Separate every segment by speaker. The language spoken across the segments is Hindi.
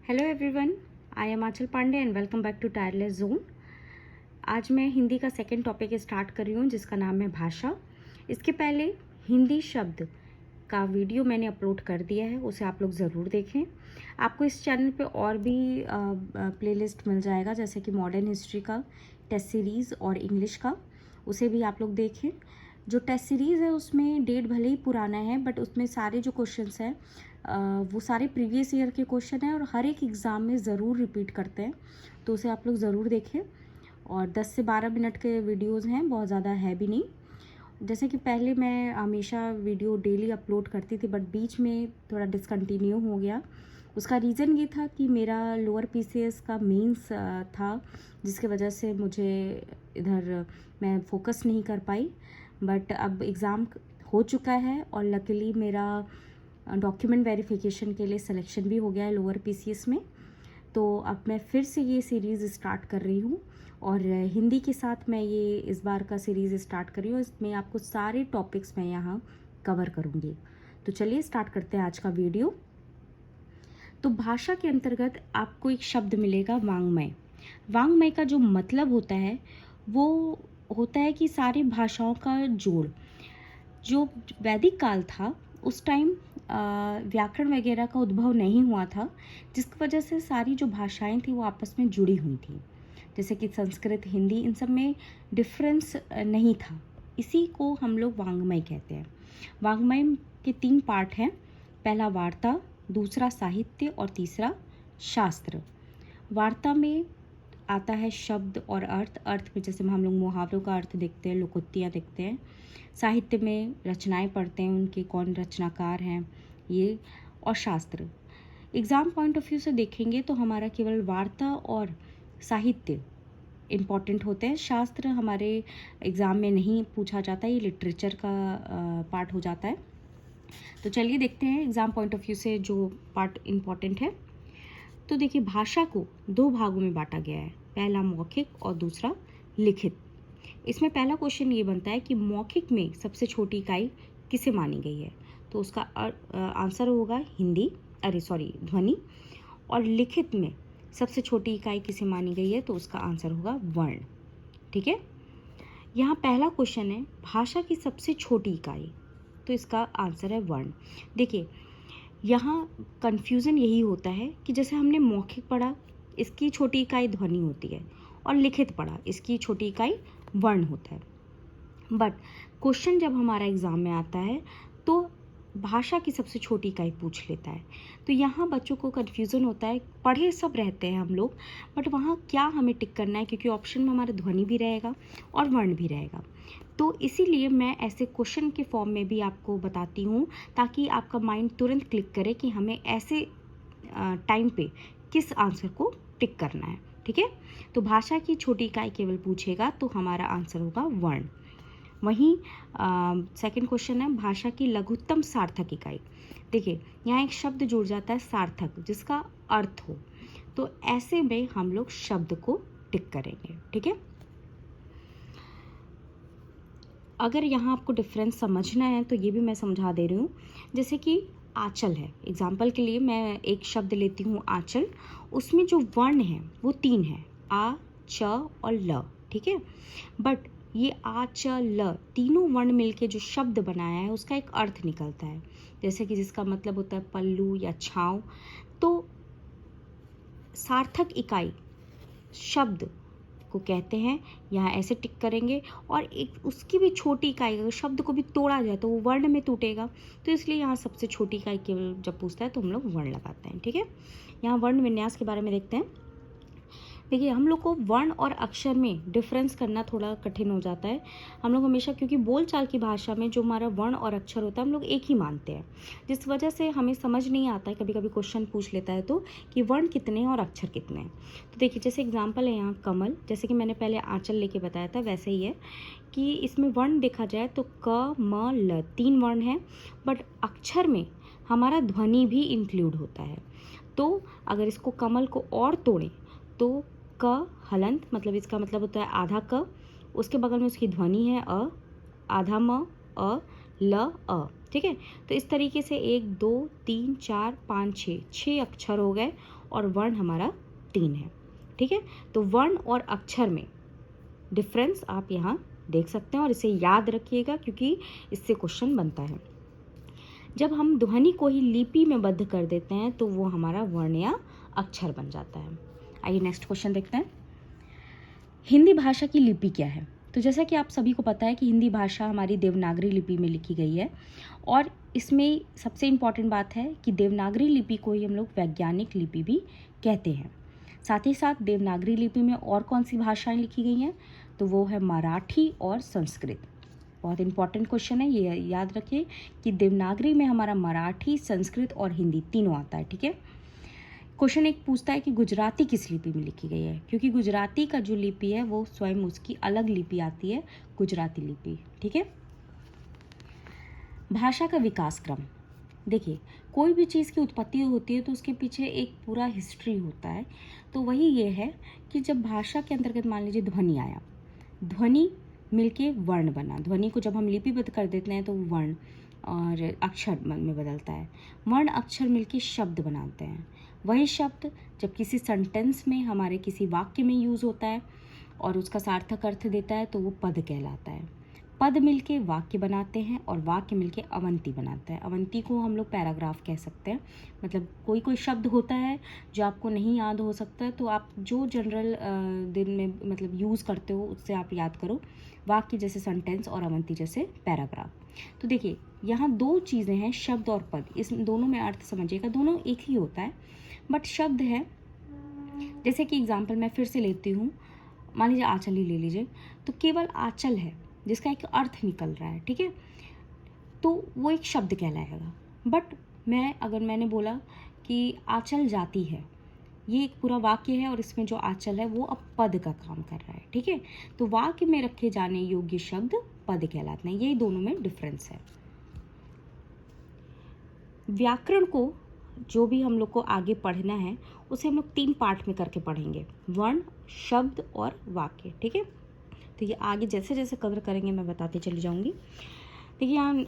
Speaker 1: Hello everyone, I am Anchal Pandey and welcome back to tireless zone. आज मैं हिंदी का सेकंड टॉपिक स्टार्ट कर रही हूँ जिसका नाम है भाषा। इसके पहले हिंदी शब्द का वीडियो मैंने अपलोड कर दिया है, उसे आप लोग ज़रूर देखें। आपको इस चैनल पे और भी प्लेलिस्ट मिल जाएगा, जैसे कि मॉडर्न हिस्ट्री का, टेस्ट सीरीज़ और इंग्लिश का, उसे भी आप लोग देखें। जो टेस्ट सीरीज़ है उसमें डेट भले ही पुराना है, बट उसमें सारे जो क्वेश्चंस हैं वो सारे प्रीवियस ईयर के क्वेश्चन हैं और हर एक एग्ज़ाम में ज़रूर रिपीट करते हैं, तो उसे आप लोग ज़रूर देखें। और 10 से 12 मिनट के वीडियोज़ हैं, बहुत ज़्यादा है भी नहीं। जैसे कि पहले मैं हमेशा वीडियो डेली अपलोड करती थी, बट बीच में थोड़ा डिसकंटिन्यू हो गया। उसका रीज़न ये था कि मेरा लोअर पीसीएस का मेंस था, जिसके वजह से मुझे इधर मैं फोकस नहीं कर पाई। बट अब एग्ज़ाम हो चुका है और लकीली मेरा डॉक्यूमेंट वेरिफिकेशन के लिए सिलेक्शन भी हो गया है लोअर पीसीएस में। तो अब मैं फिर से ये सीरीज़ स्टार्ट कर रही हूँ और हिंदी के साथ मैं ये इस बार का सीरीज़ स्टार्ट कर रही हूँ। इसमें आपको सारे टॉपिक्स मैं यहाँ कवर करूँगी। तो चलिए स्टार्ट करते हैं आज का वीडियो। तो भाषा के अंतर्गत आपको एक शब्द मिलेगा वांग्मय। वांग्मय का जो मतलब होता है वो होता है कि सारी भाषाओं का जोड़। जो वैदिक काल था उस टाइम व्याकरण वगैरह का उद्भव नहीं हुआ था, जिसकी वजह से सारी जो भाषाएं थी वो आपस में जुड़ी हुई थी। जैसे कि संस्कृत, हिंदी, इन सब में डिफरेंस नहीं था। इसी को हम लोग वांग्मय कहते हैं। वांग्मय के 3 पार्ट हैं। पहला वार्ता, दूसरा साहित्य और तीसरा शास्त्र। वार्ता में आता है शब्द और अर्थ। अर्थ में जैसे हम लोग मुहावरों का अर्थ देखते हैं, लोकोक्तियाँ देखते हैं। साहित्य में रचनाएं पढ़ते हैं, उनके कौन रचनाकार हैं ये। और शास्त्र, एग्ज़ाम पॉइंट ऑफ व्यू से देखेंगे तो हमारा केवल वार्ता और साहित्य इम्पॉर्टेंट होते हैं। शास्त्र हमारे एग्ज़ाम में नहीं पूछा जाता, ये लिटरेचर का पार्ट हो जाता है। तो चलिए देखते हैं एग्ज़ाम पॉइंट ऑफ व्यू से जो पार्ट इम्पॉर्टेंट है। तो देखिए, भाषा को 2 भागों में बांटा गया है, पहला मौखिक और दूसरा लिखित। इसमें पहला क्वेश्चन ये बनता है कि मौखिक में सबसे छोटी इकाई किसे मानी गई है, तो उसका आंसर होगा ध्वनि। और लिखित में सबसे छोटी इकाई किसे मानी गई है, तो उसका आंसर होगा वर्ण। ठीक है, यहाँ पहला क्वेश्चन है भाषा की सबसे छोटी इकाई, तो इसका आंसर है वर्ण। देखिए, यहाँ कन्फ्यूज़न यही होता है कि जैसे हमने मौखिक पढ़ा, इसकी छोटी इकाई ध्वनि होती है, और लिखित पढ़ा, इसकी छोटी इकाई वर्ण होता है। बट क्वेश्चन जब हमारा एग्ज़ाम में आता है तो भाषा की सबसे छोटी इकाई पूछ लेता है। तो यहाँ बच्चों को कन्फ्यूज़न होता है, पढ़े सब रहते हैं हम लोग, बट वहाँ क्या हमें टिक करना है, क्योंकि ऑप्शन में हमारा ध्वनि भी रहेगा और वर्ण भी रहेगा। तो इसीलिए मैं ऐसे क्वेश्चन के फॉर्म में भी आपको बताती हूँ, ताकि आपका माइंड तुरंत क्लिक करे कि हमें ऐसे टाइम पे किस आंसर को टिक करना है। ठीक है, तो भाषा की छोटी इकाई केवल पूछेगा तो हमारा आंसर होगा वर्ण। वहीं सेकंड क्वेश्चन है भाषा की लघुत्तम सार्थक इकाई। देखिए, यहाँ एक शब्द जुड़ जाता है सार्थक, जिसका अर्थ हो, तो ऐसे में हम लोग शब्द को टिक करेंगे। ठीक है, अगर यहाँ आपको डिफरेंस समझना है तो ये भी मैं समझा दे रही हूँ। जैसे कि आंचल है, एग्जाम्पल के लिए मैं एक शब्द लेती हूँ आंचल। उसमें जो वर्ण है वो 3 है, आ, च और ल। ठीक है, बट ये आ, च, ल तीनों वर्ण मिलके जो शब्द बनाया है उसका एक अर्थ निकलता है, जैसे कि जिसका मतलब होता है पल्लू या छाँव। तो सार्थक इकाई शब्द को कहते हैं, यहाँ ऐसे टिक करेंगे। और एक उसकी भी छोटी इकाई, अगर शब्द को भी तोड़ा जाए तो वो वर्ण में टूटेगा, तो इसलिए यहाँ सबसे छोटी इकाई केवल जब पूछता है तो हम लोग वर्ण लगाते हैं। ठीक है, यहाँ वर्ण विन्यास के बारे में देखते हैं। देखिए, हम लोग को वर्ण और अक्षर में डिफरेंस करना थोड़ा कठिन हो जाता है। हम लोग हमेशा, क्योंकि बोलचाल की भाषा में जो हमारा वर्ण और अक्षर होता है हम लोग एक ही मानते हैं, जिस वजह से हमें समझ नहीं आता है, कभी कभी क्वेश्चन पूछ लेता है तो, कि वर्ण कितने हैं और अक्षर कितने हैं। तो देखिए, जैसे एग्जाम्पल है यहाँ कमल, जैसे कि मैंने पहले आंचल लेके बताया था, वैसे ही है कि इसमें वर्ण देखा जाए तो क, म, ल 3 वर्ण हैं, बट अक्षर में हमारा ध्वनि भी इंक्लूड होता है। तो अगर इसको कमल को और तोड़ें तो क हलंत, मतलब इसका मतलब होता है आधा क, उसके बगल में उसकी ध्वनि है अ, आधा म, अ, ल अ, ठीक है। तो इस तरीके से 1 2 3 4 5 6 अक्षर हो गए और वर्ण हमारा 3 है, ठीक है। तो वर्ण और अक्षर में डिफरेंस आप यहाँ देख सकते हैं और इसे याद रखिएगा क्योंकि इससे क्वेश्चन बनता है। जब हम ध्वनि को ही लिपि में बद्ध कर देते हैं तो वो हमारा वर्ण या अक्षर बन जाता है। आइए नेक्स्ट क्वेश्चन देखते हैं। हिंदी भाषा की लिपि क्या है? तो जैसा कि आप सभी को पता है कि हिंदी भाषा हमारी देवनागरी लिपि में लिखी गई है और इसमें सबसे इम्पॉर्टेंट बात है कि देवनागरी लिपि को ही हम लोग वैज्ञानिक लिपि भी कहते हैं। साथ ही साथ देवनागरी लिपि में और कौन सी भाषाएं लिखी गई हैं? तो वो है मराठी और संस्कृत। बहुत इंपॉर्टेंट क्वेश्चन है, ये याद रखिए कि देवनागरी में हमारा मराठी, संस्कृत और हिंदी तीनों आता है, ठीक है। क्वेश्चन एक पूछता है कि गुजराती किस लिपि में लिखी गई है, क्योंकि गुजराती का जो लिपि है वो स्वयं उसकी अलग लिपि आती है, गुजराती लिपि, ठीक है। भाषा का विकास क्रम, देखिए कोई भी चीज़ की उत्पत्ति होती है तो उसके पीछे एक पूरा हिस्ट्री होता है। तो वही ये है कि जब भाषा के अंतर्गत मान लीजिए ध्वनि आया, ध्वनि मिलके वर्ण बना, ध्वनि को जब हम लिपिबद्ध कर देते हैं तो वर्ण और अक्षर में बदलता है, वर्ण अक्षर मिलके शब्द बनाते हैं। वही शब्द जब किसी सेंटेंस में हमारे किसी वाक्य में यूज़ होता है और उसका सार्थक अर्थ देता है तो वो पद कहलाता है। पद मिलके वाक्य बनाते हैं और वाक्य मिलके अवंती बनाता है। अवंती को हम लोग पैराग्राफ कह सकते हैं। मतलब कोई कोई शब्द होता है जो आपको नहीं याद हो सकता है तो आप जो जनरल दिन में मतलब यूज़ करते हो उससे आप याद करो, वाक्य जैसे सेंटेंस और अवंती जैसे पैराग्राफ। तो देखिए यहाँ दो चीज़ें हैं, शब्द और पद, इस दोनों में अर्थ समझिएगा, दोनों एक ही होता है बट शब्द है। जैसे कि एग्जाम्पल मैं फिर से लेती हूँ, मान लीजिए आंचल ही ले लीजिए, तो केवल आंचल है जिसका एक अर्थ निकल रहा है, ठीक है, तो वो एक शब्द कहलाएगा। बट मैंने बोला कि आंचल जाती है, ये एक पूरा वाक्य है और इसमें जो आंचल है वो अब पद का काम कर रहा है, ठीक है। तो वाक्य में रखे जाने योग्य शब्द पद कहलाते हैं, यही दोनों में डिफरेंस है। व्याकरण को जो भी हम लोग को आगे पढ़ना है उसे हम लोग 3 पार्ट में करके पढ़ेंगे, वर्ण, शब्द और वाक्य, ठीक है। तो ये आगे जैसे जैसे कवर करेंगे मैं बताती चली जाऊंगी। देखिए यहाँ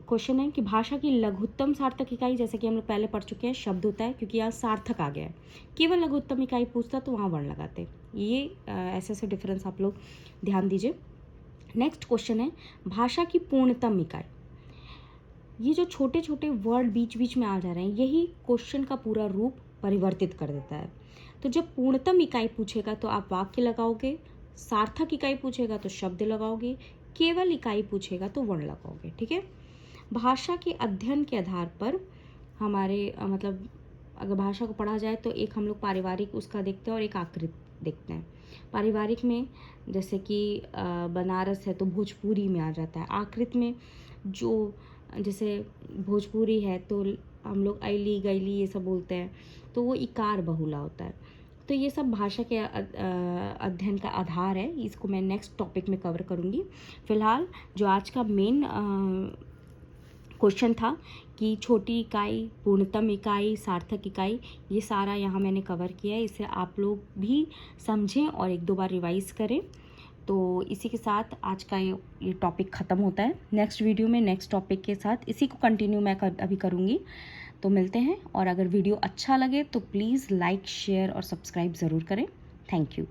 Speaker 1: क्वेश्चन है कि भाषा की लघुत्तम सार्थक इकाई, जैसे कि हम लोग पहले पढ़ चुके हैं, शब्द होता है क्योंकि यहाँ सार्थक आ गया है। केवल लघुत्तम इकाई पूछता तो वहाँ वर्ण लगाते। ये ऐसे ऐसे डिफरेंस आप लोग ध्यान दीजिए। नेक्स्ट क्वेश्चन है भाषा की पूर्णतम इकाई। ये जो छोटे छोटे वर्ड बीच बीच में आ जा रहे हैं यही क्वेश्चन का पूरा रूप परिवर्तित कर देता है। तो जब पूर्णतम इकाई पूछेगा तो आप वाक्य लगाओगे, सार्थक इकाई पूछेगा तो शब्द लगाओगे, केवल इकाई पूछेगा तो वर्ण लगाओगे, ठीक है। भाषा के अध्ययन के आधार पर हमारे मतलब अगर भाषा को पढ़ा जाए तो एक हम लोग पारिवारिक उसका देखते हैं और एक आकृत देखते हैं। पारिवारिक में जैसे कि बनारस है तो भोजपुरी में आ जाता है। आकृत में जो जैसे भोजपुरी है तो हम लोग ऐली गैली ये सब बोलते हैं तो वो इकार बहुला होता है। तो ये सब भाषा के अध्ययन का आधार है, इसको मैं नेक्स्ट टॉपिक में कवर करूँगी। फिलहाल जो आज का मेन क्वेश्चन था कि छोटी इकाई, पूर्णतम इकाई, सार्थक इकाई, ये सारा यहाँ मैंने कवर किया है। इसे आप लोग भी समझें और 1-2 बार रिवाइज़ करें। तो इसी के साथ आज का ये टॉपिक ख़त्म होता है। नेक्स्ट वीडियो में नेक्स्ट टॉपिक के साथ इसी को कंटिन्यू मैं अभी करूँगी। तो मिलते हैं, और अगर वीडियो अच्छा लगे तो प्लीज़ लाइक, शेयर और सब्सक्राइब ज़रूर करें। Thank you.